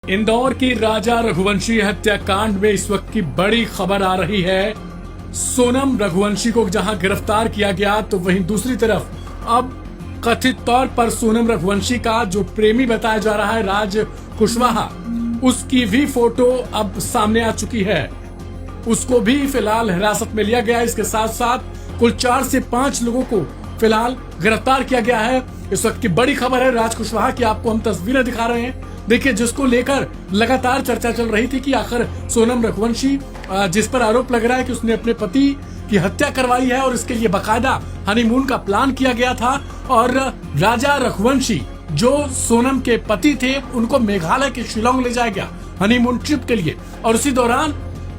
इंदौर की राजा रघुवंशी हत्याकांड में इस वक्त की बड़ी खबर आ रही है। सोनम रघुवंशी को जहां गिरफ्तार किया गया तो वहीं दूसरी तरफ अब कथित तौर पर सोनम रघुवंशी का जो प्रेमी बताया जा रहा है राज कुशवाहा, उसकी भी फोटो अब सामने आ चुकी है। उसको भी फिलहाल हिरासत में लिया गया। इसके साथ साथ कुल 4 से 5 लोगों को फिलहाल गिरफ्तार किया गया है। इस वक्त की बड़ी खबर है राज कुशवाहा की, आपको हम तस्वीरें दिखा रहे हैं। देखिए, जिसको लेकर लगातार चर्चा चल रही थी कि आखिर सोनम रघुवंशी, जिस पर आरोप लग रहा है कि उसने अपने पति की हत्या करवाई है और इसके लिए बाकायदा हनीमून का प्लान किया गया था, और राजा रघुवंशी जो सोनम के पति थे उनको मेघालय के शिलोंग ले जाया गया हनीमून ट्रिप के लिए। और उसी दौरान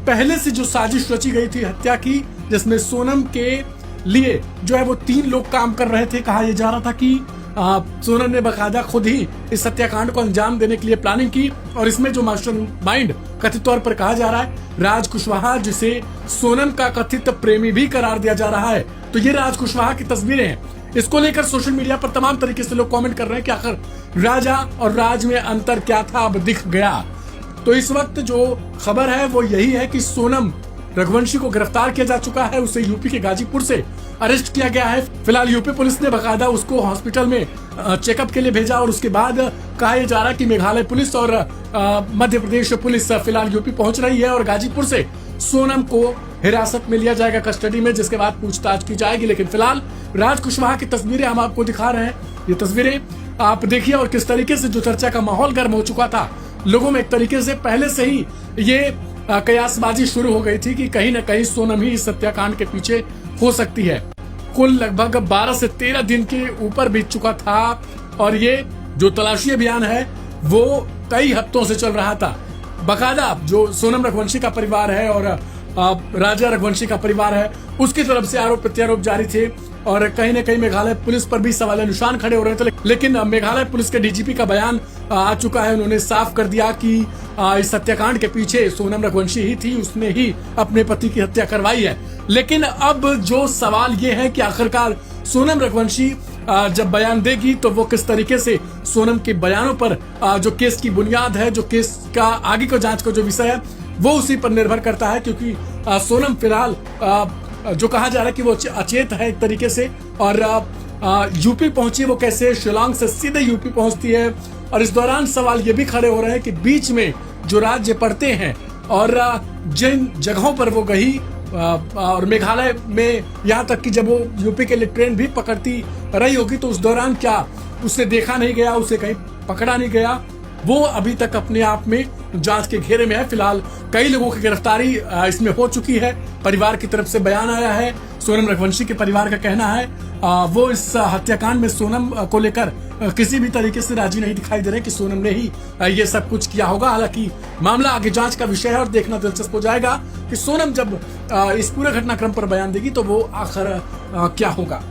पहले से जो साजिश रची गई थी हत्या की, जिसमें सोनम के लिए जो है वो 3 लोग काम कर रहे थे। कहा यह जा रहा था कि सोनम ने बाकायदा खुद ही इस हत्याकांड को अंजाम देने के लिए प्लानिंग की, और इसमें जो मास्टरमाइंड कथित तौर पर कहा जा रहा है राज कुशवाहा, जिसे सोनम का कथित प्रेमी भी करार दिया जा रहा है। तो ये राज कुशवाहा की तस्वीरें हैं। इसको लेकर सोशल मीडिया पर तमाम तरीके से लोग कमेंट कर रहे हैं कि आखिर राजा और राज में अंतर क्या था, अब दिख गया। तो इस वक्त जो खबर है वो यही है कि सोनम रघुवंशी को गिरफ्तार किया जा चुका है। उसे यूपी के गाजीपुर से अरेस्ट किया गया है। फिलहाल यूपी पुलिस ने बाकायदा उसको हॉस्पिटल में चेकअप के लिए भेजा, और उसके बाद कहा यह जा रहा है कि मेघालय पुलिस और मध्य प्रदेश पुलिस फिलहाल यूपी पहुंच रही है और गाजीपुर से सोनम को हिरासत में लिया जाएगा कस्टडी में, जिसके बाद पूछताछ की जाएगी। लेकिन फिलहाल राज कुशवाहा की तस्वीरें हम आपको दिखा रहे हैं। ये तस्वीरें आप देखिए, और किस तरीके से जो चर्चा का माहौल गर्म हो चुका था लोगों में। एक तरीके से पहले से ही ये कयासबाजी शुरू हो गई थी कि कहीं न कहीं सोनम ही इस हत्याकांड के पीछे हो सकती है। कुल लगभग 12 से 13 दिन के ऊपर बीत चुका था, और ये जो तलाशी अभियान है वो कई हफ्तों से चल रहा था। बाकायदा जो सोनम रघुवंशी का परिवार है और राजा रघुवंशी का परिवार है, उसकी तरफ से आरोप प्रत्यारोप जारी थे, और कहीं न कहीं मेघालय पुलिस पर भी सवाल निशान खड़े हो रहे थे। लेकिन मेघालय पुलिस के डीजीपी का बयान आ चुका है। उन्होंने साफ कर दिया कि इस हत्याकांड के पीछे सोनम रघुवंशी ही थी, उसने ही अपने पति की हत्या करवाई है। लेकिन अब जो सवाल ये है कि आखिरकार सोनम रघुवंशी जब बयान देगी तो वो किस तरीके से जो बयानों पर जो केस की बुनियाद है, जो केस का आगे को जांच का जो विषय है, वो उसी पर निर्भर करता है। क्योंकि सोनम फिलहाल जो कहा जा रहा है कि वो अचेत है एक तरीके से, और यूपी पहुंची वो कैसे, शिलोंग से सीधे यूपी पहुंचती है। और इस दौरान सवाल ये भी खड़े हो रहे हैं कि बीच में जो राज्य पड़ते हैं और जिन जगहों पर वो गई, और मेघालय में यहाँ तक कि जब वो यूपी के लिए ट्रेन भी पकड़ती रही होगी तो उस दौरान क्या उसे देखा नहीं गया, उसे कहीं पकड़ा नहीं गया, वो अभी तक अपने आप में जांच के घेरे में है। फिलहाल कई लोगों की गिरफ्तारी इसमें हो चुकी है। परिवार की तरफ से बयान आया है। सोनम रघुवंशी के परिवार का कहना है वो इस हत्याकांड में सोनम को लेकर किसी भी तरीके से राजी नहीं दिखाई दे रहे कि सोनम ने ही ये सब कुछ किया होगा। हालांकि मामला आगे जांच का विषय है और देखना दिलचस्प हो जाएगा कि सोनम जब इस पूरे घटनाक्रम पर बयान देगी तो वो आखिर क्या होगा।